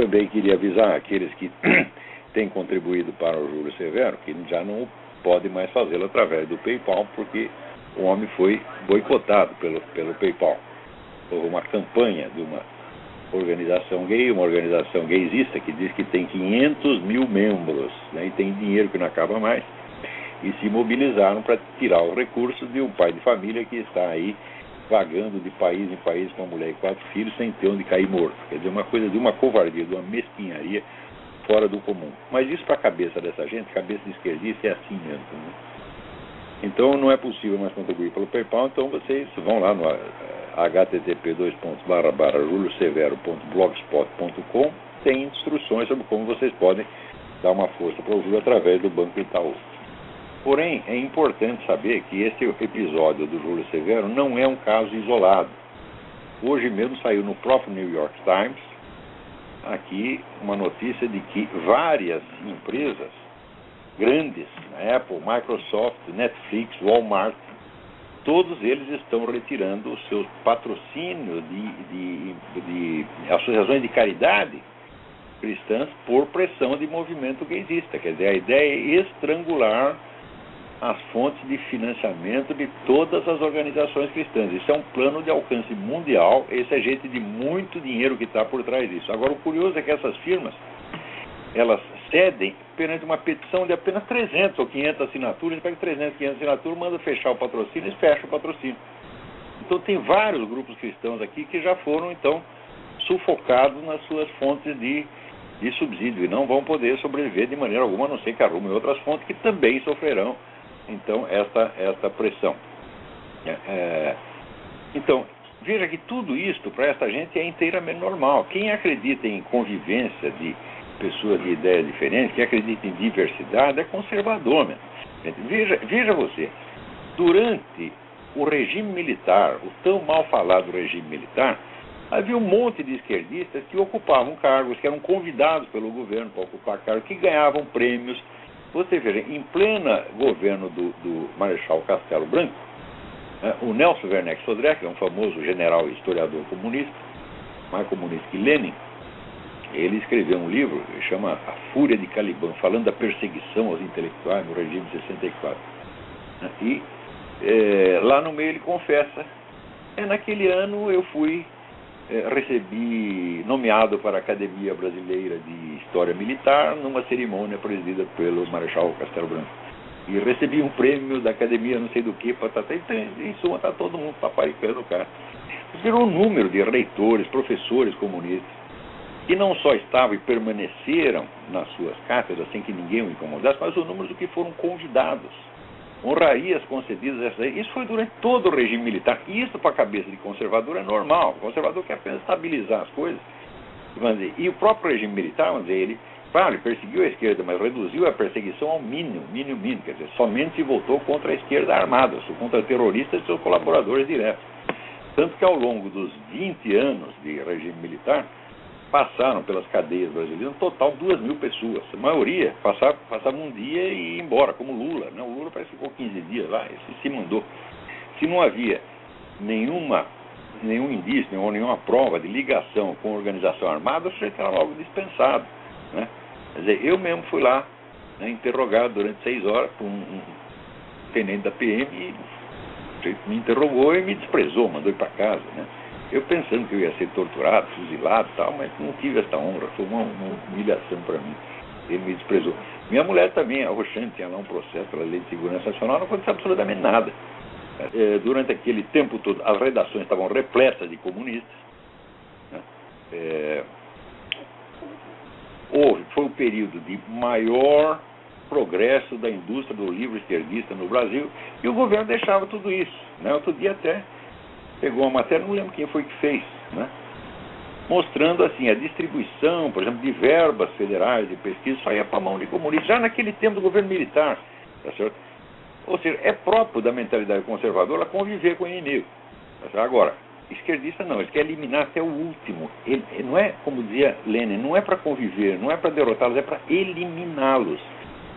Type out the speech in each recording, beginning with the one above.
também queria avisar aqueles que têm contribuído para o Júlio Severo que já não podem mais fazê-lo através do PayPal, porque o homem foi boicotado pelo PayPal. Houve uma campanha de uma organização gay, uma organização gaysista, que diz que tem 500 mil membros, né, e tem dinheiro que não acaba mais, e se mobilizaram para tirar os recursos de um pai de família que está aí vagando de país em país com uma mulher e 4 filhos sem ter onde cair morto. Quer dizer, uma coisa de uma covardia, de uma mesquinharia fora do comum. Mas isso para a cabeça dessa gente, cabeça de esquerdista, é assim mesmo. Né? Então não é possível mais contribuir pelo PayPal, então vocês vão lá no http://juliosevero.blogspot.com, tem instruções sobre como vocês podem dar uma força para o Júlio através do Banco Itaú. Porém, é importante saber que esse episódio do Júlio Severo não é um caso isolado. Hoje mesmo saiu no próprio New York Times aqui uma notícia de que várias empresas grandes, Apple, Microsoft, Netflix, Walmart, todos eles estão retirando os seus patrocínios de associações de caridade cristãs por pressão de movimento gaysista. Quer dizer, a ideia é estrangular as fontes de financiamento de todas as organizações cristãs. Isso é um plano de alcance mundial, esse é gente de muito dinheiro que está por trás disso. Agora, o curioso é que essas firmas, elas cedem perante uma petição de apenas 300 ou 500 assinaturas, pega 300, 500 assinaturas, manda fechar o patrocínio e fecha o patrocínio. Então, tem vários grupos cristãos aqui que já foram, então, sufocados nas suas fontes de subsídio e não vão poder sobreviver de maneira alguma, a não ser que arrumem outras fontes que também sofrerão então esta pressão. Então, veja que tudo isto para essa gente é inteiramente normal. Quem acredita em convivência de pessoas de ideias diferentes, quem acredita em diversidade, é conservador mesmo. Veja você, durante o regime militar, o tão mal falado regime militar, havia um monte de esquerdistas que ocupavam cargos, que eram convidados pelo governo para ocupar cargos, que ganhavam prêmios. Você veja, em pleno governo do Marechal Castelo Branco, o Nelson Werneck Sodré, que é um famoso general e historiador comunista, mais comunista que Lenin, ele escreveu um livro que chama A Fúria de Caliban, falando da perseguição aos intelectuais no regime de 64. E lá no meio ele confessa, naquele ano eu recebi nomeado para a Academia Brasileira de História Militar numa cerimônia presidida pelo Marechal Castelo Branco. E recebi um prêmio da Academia não sei do que, em suma está todo mundo paparicando o cara. Virou um número de reitores, professores comunistas, que não só estavam e permaneceram nas suas cátedras sem que ninguém o incomodasse, mas o número do que foram convidados. Honrarias concedidas, isso foi durante todo o regime militar. E isso para a cabeça de conservador é normal. O conservador quer apenas estabilizar as coisas. Vamos dizer, e o próprio regime militar, vamos dizer, ele perseguiu a esquerda, mas reduziu a perseguição ao mínimo. Quer dizer, somente se voltou contra a esquerda armada, contra terroristas e seus colaboradores diretos. Tanto que ao longo dos 20 anos de regime militar, passaram pelas cadeias brasileiras, um total 2.000 pessoas. A maioria passava um dia e ia embora, como Lula. Né? O Lula parece que ficou 15 dias lá, se mandou. Se não havia nenhum indício ou nenhuma prova de ligação com a organização armada, o sujeito era logo dispensado. Né? Quer dizer, eu mesmo fui lá, né, interrogado durante 6 horas por um tenente da PM e o sujeito me interrogou e me desprezou, mandou ir para casa. Né? Eu pensando que eu ia ser torturado, fuzilado e tal, mas não tive essa honra, foi uma humilhação para mim. Ele me desprezou. Minha mulher também, a Roxane, tinha lá um processo pela Lei de Segurança Nacional, não aconteceu absolutamente nada. Durante aquele tempo todo, as redações estavam repletas de comunistas. Né? Foi o período de maior progresso da indústria do livro esquerdista no Brasil, e o governo deixava tudo isso. Né? Outro dia até pegou uma matéria, não lembro quem foi que fez, né? Mostrando assim a distribuição, por exemplo, de verbas federais de pesquisa, saía para a mão de comunistas, já naquele tempo do governo militar. Tá certo? Ou seja, é próprio da mentalidade conservadora conviver com o inimigo. Tá certo? Agora, esquerdista não, ele quer eliminar até o último. Ele não é, como dizia Lenin, não é para conviver, não é para derrotá-los, é para eliminá-los.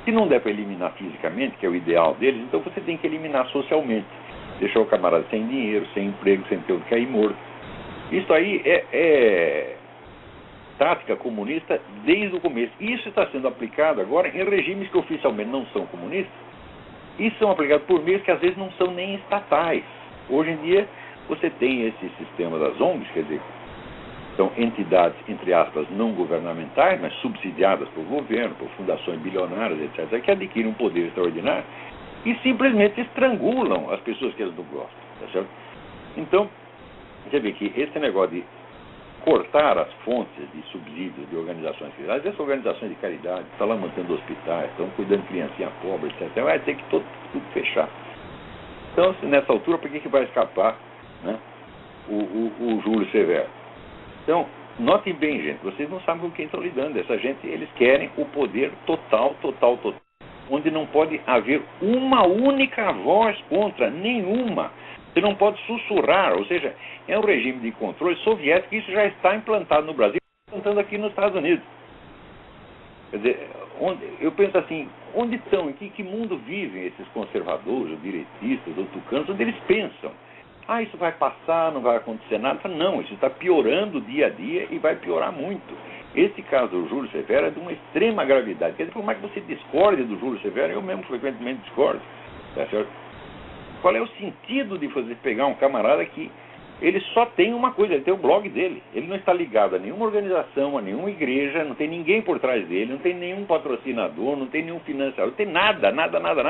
Se não der para eliminar fisicamente, que é o ideal deles, então você tem que eliminar socialmente. Deixar o camarada sem dinheiro, sem emprego, sem ter onde cair morto. Isso aí tática comunista desde o começo. Isso está sendo aplicado agora em regimes que oficialmente não são comunistas e são aplicados por meios que às vezes não são nem estatais. Hoje em dia você tem esse sistema das ONGs, quer dizer, são entidades, entre aspas, não governamentais, mas subsidiadas por governo, por fundações bilionárias, etc., que adquirem um poder extraordinário e simplesmente estrangulam as pessoas que eles não gostam, tá certo? Então, você vê que esse negócio de cortar as fontes de subsídios de organizações criadas, essas organizações de caridade estão lá mantendo hospitais, estão cuidando de criancinha pobre, etc., vai ter que tudo fechar. Então, nessa altura, por que vai escapar, né, o Júlio Severo? Então, notem bem, gente, vocês não sabem com quem estão lidando. Essa gente, eles querem o poder total, onde não pode haver uma única voz contra, nenhuma. Você não pode sussurrar, ou seja, é um regime de controle soviético, isso já está implantado no Brasil, implantando aqui nos Estados Unidos. Quer dizer, eu penso assim, onde estão, em que mundo vivem esses conservadores, ou direitistas, ou tucanos, onde eles pensam? Isso vai passar, não vai acontecer nada. Não, isso está piorando dia a dia e vai piorar muito. Esse caso do Júlio Severo é de uma extrema gravidade. Quer dizer, por mais que você discorde do Júlio Severo, eu mesmo frequentemente discordo, tá certo? Qual é o sentido de pegar um camarada que ele só tem uma coisa, ele tem o blog dele. Ele não está ligado a nenhuma organização, a nenhuma igreja, não tem ninguém por trás dele, não tem nenhum patrocinador, não tem nenhum financiador, não tem nada.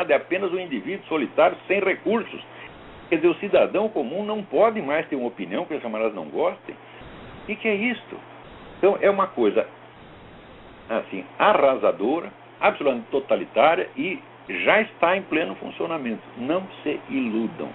É apenas um indivíduo solitário sem recursos. Quer dizer, o cidadão comum não pode mais ter uma opinião que os camaradas não gostem. O que é isto? Então, é uma coisa, assim, arrasadora, absolutamente totalitária e já está em pleno funcionamento. Não se iludam.